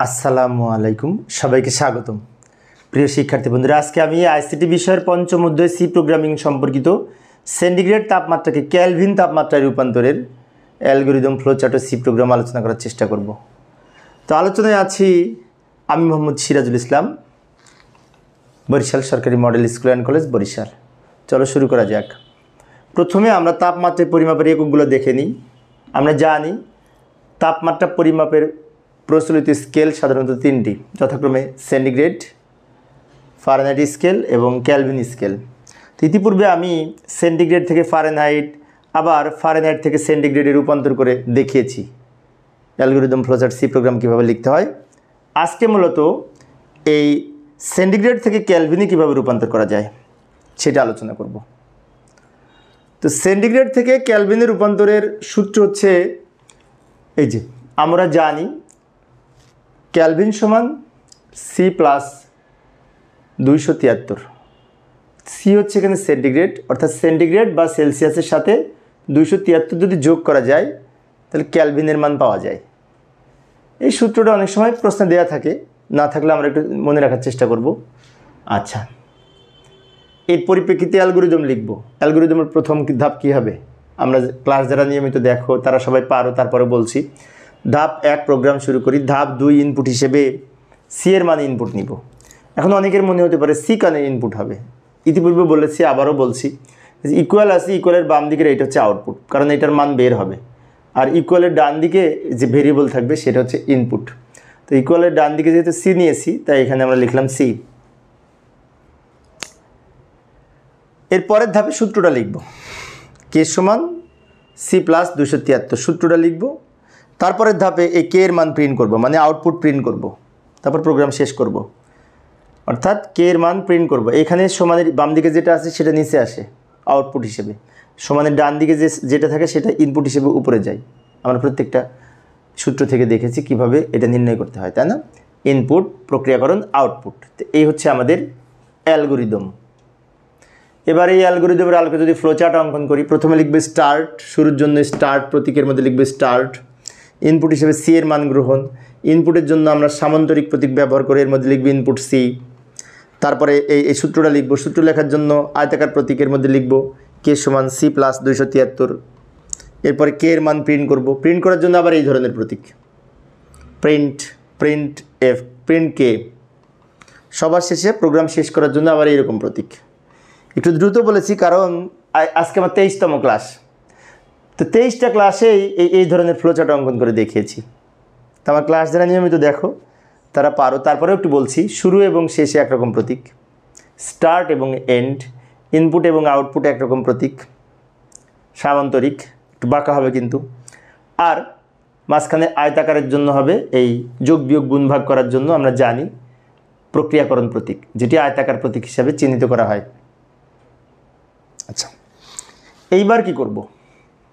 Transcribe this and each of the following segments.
আসসালামু আলাইকুম, সবাইকে স্বাগতম। প্রিয় শিক্ষার্থী বন্ধুরা, আজকে আমি আইসিটি বিষয়ের পঞ্চম অধ্যায় সি প্রোগ্রামিং সম্পর্কিত সেন্টিগ্রেড তাপমাত্রাকে ক্যালভিন তাপমাত্রায় রূপান্তরের অ্যালগরিদম ফ্লোচার্ট ও সি প্রোগ্রাম আলোচনা করার চেষ্টা করব। তো আলোচনায় আছি আমি মোহাম্মদ সিরাজুল ইসলাম, বরিশাল সরকারি model school and college, Barishal. চলো শুরু করা যাক। প্রথমে আমরা তাপমাত্রা পরিমাপের এককগুলো দেখে নিই। আমরা জানি তাপমাত্রা পরিমাপের প্রচলিত স্কেল সাধারণত তিনটি, যথাক্রমে সেন্টিগ্রেড, ফারেনহাইট স্কেল এবং ক্যালভিন স্কেল। তো ইতিপূর্বে আমি সেন্টিগ্রেড থেকে ফারেনহাইট, আবার ফারেনহাইট থেকে সেন্টিগ্রেডে রূপান্তর করে দেখিয়েছি অ্যালগরিদম ফ্লোচার্ট সি প্রোগ্রাম কীভাবে লিখতে হয়। আজকে মূলত এই সেন্টিগ্রেড থেকে ক্যালভিনে কীভাবে রূপান্তর করা যায় সেটা আলোচনা করব। তো সেন্টিগ্রেড থেকে ক্যালভিনে রূপান্তরের সূত্র হচ্ছে এই যে, আমরা জানি ক্যালভিন সমান সি প্লাস 273। সি হচ্ছে এখানে সেন্টিগ্রেড, অর্থাৎ সেন্টিগ্রেড বা সেলসিয়াসের সাথে 273 যদি যোগ করা যায় তাহলে ক্যালভিনের মান পাওয়া যায়। এই সূত্রটা অনেক সময় প্রশ্নে দেওয়া থাকে, না থাকলে আমরা একটু মনে রাখার চেষ্টা করব। আচ্ছা, এর পরিপ্রেক্ষিতে অ্যালগরিদম লিখব। অ্যালগরিদমের প্রথম ধাপ কী হবে? আমরা ক্লাস যারা নিয়মিত দেখো তারা সবাই পারো, তারপরে বলছি। ধাপ 1 প্রোগ্রাম শুরু করি। ধাপ 2 ইনপুট হিসেবে সি এর মান ইনপুট নিব। এখন অনেকের মনে হতে পারে সি কানে ইনপুট হবে। ইতিপূর্বে বলেছি, আবারও বলছি, ইকুয়াল আছে, ইকুয়ালের বাম দিকের এটা হচ্ছে আউটপুট, কারণ এটার মান বের হবে। আর ইকুয়ালের ডান দিকে যে ভেরিয়েবল থাকবে সেটা হচ্ছে ইনপুট। তো ইকুয়ালের ডান দিকে যেহেতু সি নিয়েছি, তাই এখানে আমরা লিখলাম সি। এর পরের ধাপে সূত্রটা লিখব। কে সমান সি প্লাস 273 সূত্রটা লিখব। তারপরের ধাপে এই কে এর মান প্রিন্ট করব, মানে আউটপুট প্রিন্ট করব। তারপর প্রোগ্রাম শেষ করব, অর্থাৎ কে এর মান প্রিন্ট করব। এখানে সমানের বাম দিকে যেটা আছে সেটা নিচে আসে আউটপুট হিসেবে, সমানের ডান দিকে যেটা থাকে সেটা ইনপুট হিসেবে উপরে যায়। আমরা প্রত্যেকটা সূত্র থেকে দেখেছি কিভাবে এটা নির্ণয় করতে হয়, তাই না? ইনপুট, প্রক্রিয়াকরণ, আউটপুট। তো এই হচ্ছে আমাদের অ্যালগরিদম। এবার এই অ্যালগরিদমের আলোকে যদি ফ্লোচার্ট অঙ্কন করি, প্রথমে লিখবে স্টার্ট, শুরুর জন্য স্টার্ট প্রতীকের মধ্যে লিখবে স্টার্ট। ইনপুট হিসেবে সি এর মান গ্রহণ। ইনপুটের জন্য আমরা সামান্তরিক প্রতীক ব্যবহার করে এর মধ্যে লিখবে ইনপুট সি। তারপরে এই সূত্রটা লিখব। সূত্র লেখার জন্য আয়তাকার প্রতীকের মধ্যে লিখব কে সমান সি প্লাস 273। এরপরে কে এর মান প্রিন্ট করব। প্রিন্ট করার জন্য আবার এই ধরনের প্রতীক, প্রিন্ট এফ, প্রিন্ট কে। সবার শেষে প্রোগ্রাম শেষ করার জন্য আবার এইরকম প্রতীক। একটু দ্রুত বলেছি কারণ আজকে আমার 23তম ক্লাস। তো 23টা ক্লাসেই এই ধরনের ফ্লোচার্ট অঙ্কন করে দেখিয়েছি। তো আমার ক্লাস যারা নিয়মিত দেখো তারা পারো। তারপরেও একটু বলছি, শুরু এবং শেষে একরকম প্রতীক, স্টার্ট এবং এন্ড, ইনপুট এবং আউটপুট একরকম প্রতীক, সামান্তরিক, একটু বাঁকা হবে কিন্তু। আর মাঝখানে আয়তাকারের জন্য হবে এই যোগ বিয়োগ গুণ ভাগ করার জন্য আমরা জানি প্রক্রিয়াকরণ প্রতীক, যেটি আয়তাকার প্রতীক হিসাবে চিহ্নিত করা হয়। আচ্ছা, এইবার কি করব?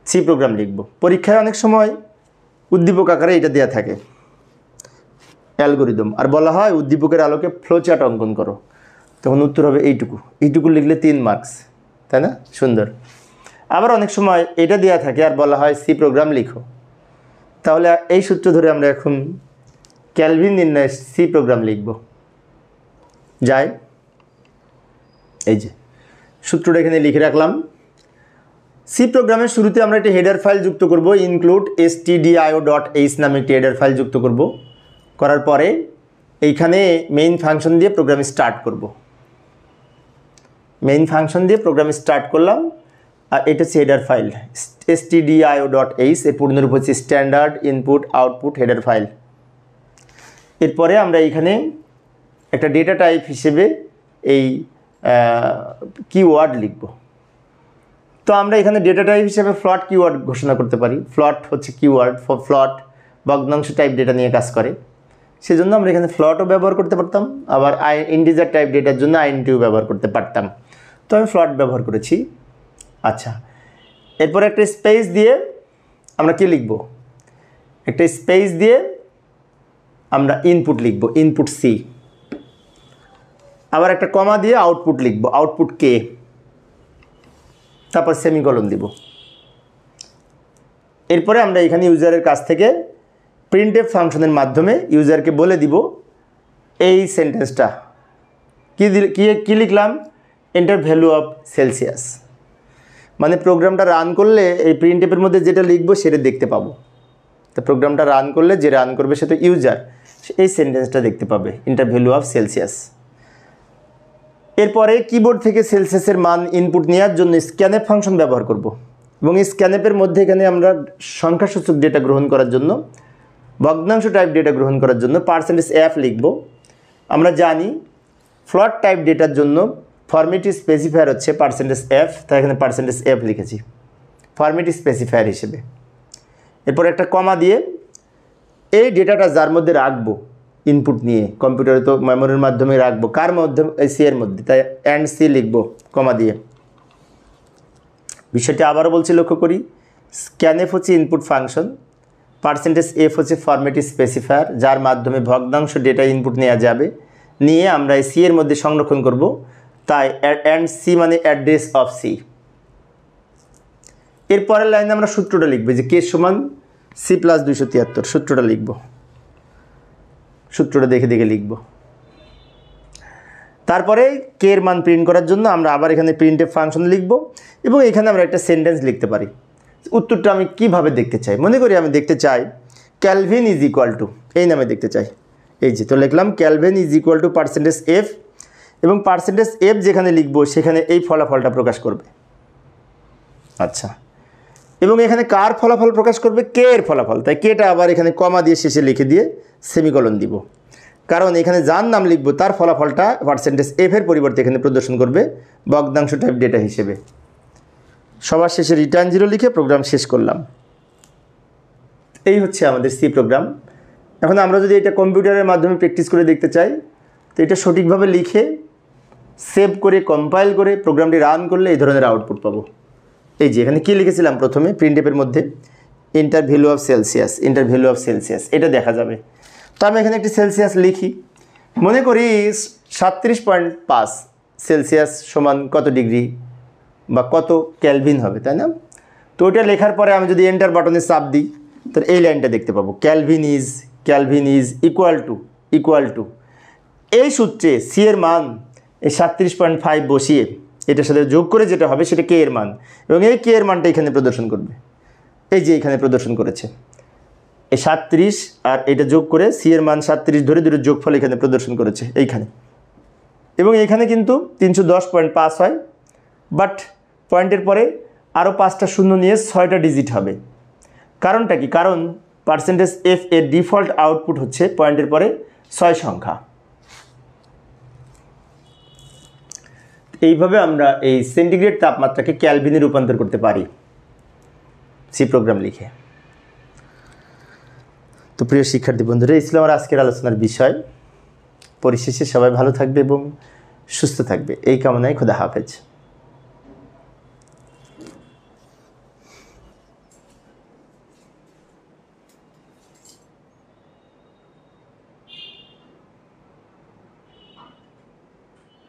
সি প্রোগ্রাম লিখব। পরীক্ষায় অনেক সময় উদ্দীপক আকারে এটা দেওয়া থাকে অ্যালগরিদম, আর বলা হয় উদ্দীপকের আলোকে ফ্লোচার্ট অঙ্কন করো। তখন উত্তর হবে এইটুকু লিখলে 3 মার্কস, তাই না? সুন্দর। আবার অনেক সময় এটা দেওয়া থাকে আর বলা হয় সি প্রোগ্রাম লিখো। তাহলে এই সূত্র ধরে আমরা এখন ক্যালভিন নির্ণয়ে সি প্রোগ্রাম লিখব। যাই, এই যে সূত্রটা এখানে লিখে রাখলাম। সি প্রোগ্রামের শুরুতে আমরা একটি হেডার ফাইল যুক্ত করব, ইনক্লুড stdio.h নামে একটি হেডার ফাইল যুক্ত করব। করার পরে এইখানে মেইন ফাংশন দিয়ে প্রোগ্রাম স্টার্ট করব। মেইন ফাংশন দিয়ে প্রোগ্রাম স্টার্ট করলাম, আর এটা হচ্ছে হেডার ফাইল stdio.h। এর পূর্ণরূপ হচ্ছে standard input output header file. এরপরে আমরা এইখানে একটা ডেটা টাইপ হিসেবে এই কিওয়ার্ড লিখব। তো আমরা এখানে ডেটা টাইপ হিসেবে ফ্লট কিওয়ার্ড ঘোষণা করতে পারি। ফ্লট হচ্ছে কিওয়ার্ড, ফ্লট ভগ্নাংশ টাইপ ডেটা নিয়ে কাজ করে, সেজন্য আমরা এখানে ফ্লটও ব্যবহার করতে পারতাম, আবার ইন্টিজার টাইপ ডেটার জন্য আইএনটিও ব্যবহার করতে পারতাম। তো আমি ফ্লট ব্যবহার করেছি। আচ্ছা, এরপর একটা স্পেস দিয়ে আমরা কি লিখব? একটা স্পেস দিয়ে আমরা ইনপুট লিখব, ইনপুট সি। আবার একটা কমা দিয়ে আউটপুট লিখব, আউটপুট কে। তারপর সেমিকলন দিব। এরপরে আমরা এখানে ইউজারের কাছ থেকে প্রিন্টএফ ফাংশনের মাধ্যমে ইউজারকে বলে দিব এই সেন্টেন্সটা কি লিখলাম, এন্টার ভ্যালু অফ সেলসিয়াস। মানে প্রোগ্রামটা রান করলে এই প্রিন্টএফের মধ্যে যেটা লিখবো সেটা দেখতে পাবো। তো প্রোগ্রামটা রান করলে যে রান করবে সে তো ইউজার, এই সেন্টেন্সটা দেখতে পাবে, এন্টার ভ্যালু অফ সেলসিয়াস। এরপরে কিবোর্ড থেকে সেলসিয়াসের মান ইনপুট নেওয়ার জন্য স্ক্যানএফ ফাংশন ব্যবহার করব এবং এই স্ক্যানএফের মধ্যে এখানে আমরা সংখ্যাসূচক ডেটা গ্রহণ করার জন্য, ভগ্নাংশ টাইপ ডেটা গ্রহণ করার জন্য %f লিখব। আমরা জানি ফ্লোট টাইপ ডেটার জন্য ফরম্যাট স্পেসিফায়ার হচ্ছে %f, তাই এখানে %f লিখেছি ফরম্যাট স্পেসিফায়ার হিসেবে। এরপর একটা কমা দিয়ে এই ডেটাটা যার মধ্যে রাখবো ইনপুট নিয়ে, কম্পিউটারে তো মেমোরির মাধ্যমে রাখবো, কার মধ্যে, এই সি এর মধ্যে, তাই অ্যান্ড সি লিখবো কমা দিয়ে। বিষয়টি আবারও বলছি, লক্ষ্য করি, স্ক্যানএফ হচ্ছে ইনপুট ফাংশন, %f হচ্ছে ফরম্যাট স্পেসিফায়ার যার মাধ্যমে ভগ্নাংশ ডেটা ইনপুট নেওয়া যাবে, নিয়ে আমরা এই সি এর মধ্যে সংরক্ষণ করব, তাই অ্যান্ড সি মানে অ্যাড্রেস অফ সি। এর পরের লাইনে আমরা সূত্রটা লিখবো যে কে সমান C+273, সূত্রটা লিখব, সূত্রটা দেখে দেখে লিখব। তারপরে কে এর মান প্রিন্ট করার জন্য আমরা আবার এখানে প্রিন্টএফ ফাংশন লিখব এবং এখানে আমরা একটা সেন্টেন্স লিখতে পারি। উত্তরটা আমি কিভাবে দেখতে চাই, মনে করি আমি দেখতে চাই ক্যালভিন ইজ ইকুয়াল টু, এই নামে দেখতে চাই, এই যে তো লিখলাম kelvin is equal to %f এবং %f যেখানে লিখব সেখানে এই ফলাফলটা প্রকাশ করবে। আচ্ছা, এবং এখানে কার ফলাফল প্রকাশ করবে, কে এর ফলাফল, তাই কেটা আবার এখানে কমা দিয়ে শেষে লিখে দিয়ে সেমিকোলন দিব, কারণ এখানে যার নাম লিখবো তার ফলাফলটা %f এর পরিবর্তে এখানে প্রদর্শন করবে ভগ্নাংশ টাইপ ডেটা হিসেবে। সবার শেষে রিটার্ন 0 লিখে প্রোগ্রাম শেষ করলাম। এই হচ্ছে আমাদের সি প্রোগ্রাম। এখন আমরা যদি এটা কম্পিউটারের মাধ্যমে প্র্যাকটিস করে দেখতে চাই, তো এটা সঠিকভাবে লিখে সেভ করে কম্পাইল করে প্রোগ্রামটি রান করলে এই ধরনের আউটপুট পাবো। এই যে এখানে কী লিখেছিলাম প্রথমে প্রিন্টএফের মধ্যে, enter value of Celsius, enter value of Celsius, এটা দেখা যাবে। তো আমি এখানে একটি সেলসিয়াস লিখি, মনে করি 37.5 সেলসিয়াস সমান কত ডিগ্রি বা কত ক্যালভিন হবে, তাই না? তো ওটা লেখার পরে আমি যদি এন্টার বাটনে চাপ দিই, তাহলে এই লাইনটা দেখতে পাবো, ক্যালভিন ইজ ইকুয়াল টু এই সূত্রে সি এর মান এই 37.5 বসিয়ে এটার সাথে যোগ করে যেটা হবে সেটা কে এর মান, এবং এই কে এর মানটা এখানে প্রদর্শন করবে। এই যে এখানে প্রদর্শন করেছে এই 37 আর এটা যোগ করে সি এর মান 37 ধরে দুটো যোগফল এখানে প্রদর্শন করেছে এইখানে, এবং এখানে কিন্তু 310.5 হয়, বাট পয়েন্টের পরে আরও 5টা শূন্য নিয়ে 6টা ডিজিট হবে। কারণটা কি, কারণ %f এর ডিফল্ট আউটপুট হচ্ছে পয়েন্টের পরে 6 সংখ্যা। এইভাবে আমরা এই সেন্টিগ্রেড তাপমাত্রাকে ক্যালভিনে রূপান্তর করতে পারি সি প্রোগ্রাম লিখে। তো প্রিয় শিক্ষার্থী বন্ধুরা, এই ছিল আমার আজকের আলোচনার বিষয়। পরিশেষে সবাই ভালো থাকবে এবং সুস্থ থাকবে এই কামনায় খোদা হাফেজ।